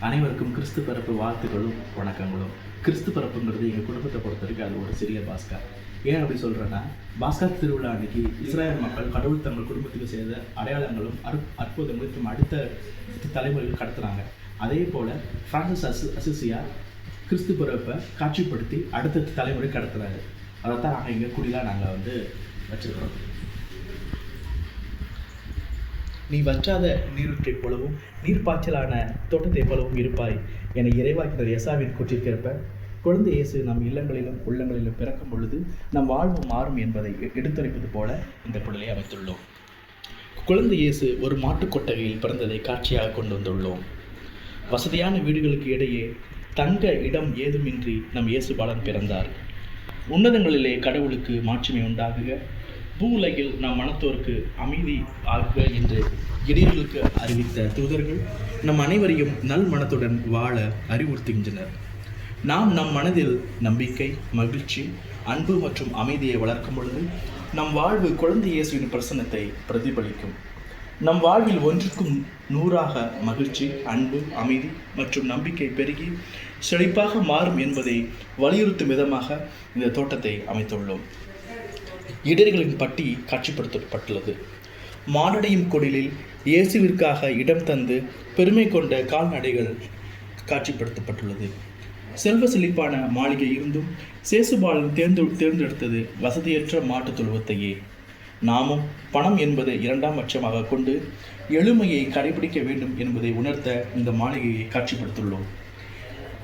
அனைவருக்கும் கிறிஸ்து பிறப்பு வாழ்த்துக்களும் வணக்கங்களும். கிறிஸ்து பிறப்புங்கிறது எங்கள் குடும்பத்தை பொறுத்த வரைக்கும் அது ஒரு சிறிய பாஸ்கர். ஏன் அப்படி சொல்கிறேன்னா, பாஸ்கர் திருவிழா அன்னைக்கு இஸ்ராயல் மக்கள் கடவுள் தங்கள் குடும்பத்துக்கு செய்த அடையாளங்களும் அற்புதங்களும் அடுத்த தலைமுறைகள் கடத்துனாங்க. அதே போல் பிரான்சிஸ் அசிசியா கிறிஸ்து பிறப்பை காட்சிப்படுத்தி அடுத்த தலைமுறை கடத்துறாரு. அதைத்தான் நாங்கள் எங்கள் குடிலாம் நாங்கள் வச்சுருக்கிறோம். நீ வற்றாத நீரூற்றைப் போலவும் நீர்ப்பாய்ச்சலான தோட்டத்தைப் போலவும் இருப்பாய் என இறைவாக்கினர் எசாவின் கூற்றிருக்கிறப்ப, குழந்தை இயேசு நம் இல்லங்களிலும் உள்ளங்களிலும் பிறக்கும் பொழுது நம் வாழ்வு மாறும் என்பதை எடுத்துரைப்பது போல இந்த குடலை அமைத்துள்ளோம். குழந்தை இயேசு ஒரு மாட்டுக் கொட்டகையில் பிறந்ததை காட்சியாக கொண்டு வந்துள்ளோம். வசதியான வீடுகளுக்கு இடையே தங்க இடம் ஏதுமின்றி நம் இயேசு பாலன் பிறந்தார். உன்னதங்களிலே கடவுளுக்கு மாட்சிமை உண்டாகுக, பூ உலகில் நம் மனத்தோருக்கு அமைதி ஆகுக என்று இடையர்களுக்கு அறிவித்த தூதர்கள் நம் அனைவரையும் நல் மனத்துடன் வாழ அறிவுறுத்துகின்றனர். நாம் நம் மனதில் நம்பிக்கை, மகிழ்ச்சி, அன்பு மற்றும் அமைதியை வளர்க்கும் பொழுது நம் வாழ்வு குழந்தை இயேசுவின் பிரசன்னத்தை பிரதிபலிக்கும். நம் வாழ்வில் ஒன்றுக்கும் 100ஆக மகிழ்ச்சி, அன்பு, அமைதி மற்றும் நம்பிக்கை பெருகி செழிப்பாக மாறும் என்பதை வலியுறுத்தும் விதமாக இந்த தோட்டத்தை அமைத்துள்ளோம். இடர்களின் பட்டி காட்சிப்படுத்தப்பட்டுள்ளது. மாரடையும் குடிலில் இயேசுவிற்காக இடம் தந்து பெருமை கொண்ட கால்நடைகள் காட்சிப்படுத்தப்பட்டுள்ளது. செல்வ செழிப்பான மாளிகை இருந்தும் சேசுபாலன் தேர்ந்தெடுத்தது வசதியற்ற மாட்டு தொழுவத்தையே. நாமும் பணம் என்பதை 2ஆம் பட்சமாக கொண்டு எளிமையை கடைபிடிக்க வேண்டும் என்பதை உணர்த்த இந்த மாளிகையை காட்சிப்படுத்தியுள்ளோம்.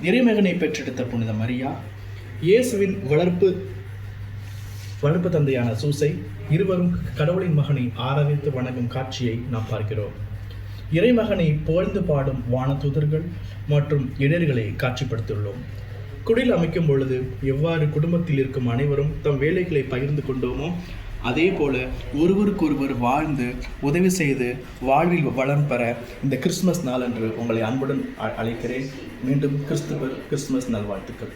இறைமகனை பெற்றெடுத்த புனித மரியா, இயேசுவின் வளர்ப்பு தந்தையான சூசை இருவரும் கடவுளின் மகனை ஆராதித்து வணங்கும் காட்சியை நாம் பார்க்கிறோம். இறைமகனை புகழ்ந்து பாடும் வானதூதர்கள் மற்றும் இடர்களை காட்சிப்படுத்தியுள்ளோம். குடில் அமைக்கும் பொழுது எவ்வாறு குடும்பத்தில் இருக்கும் அனைவரும் தம் வேலைகளை பகிர்ந்து கொண்டோமோ, அதே போல ஒருவருக்கொருவர் வாழ்ந்து உதவி செய்து வாழ்வில் வளம் பெற இந்த கிறிஸ்துமஸ் நாள் என்று உங்களை அன்புடன் அழைக்கிறேன். மீண்டும் கிறிஸ்துமஸ் நல்வாழ்த்துக்கள்.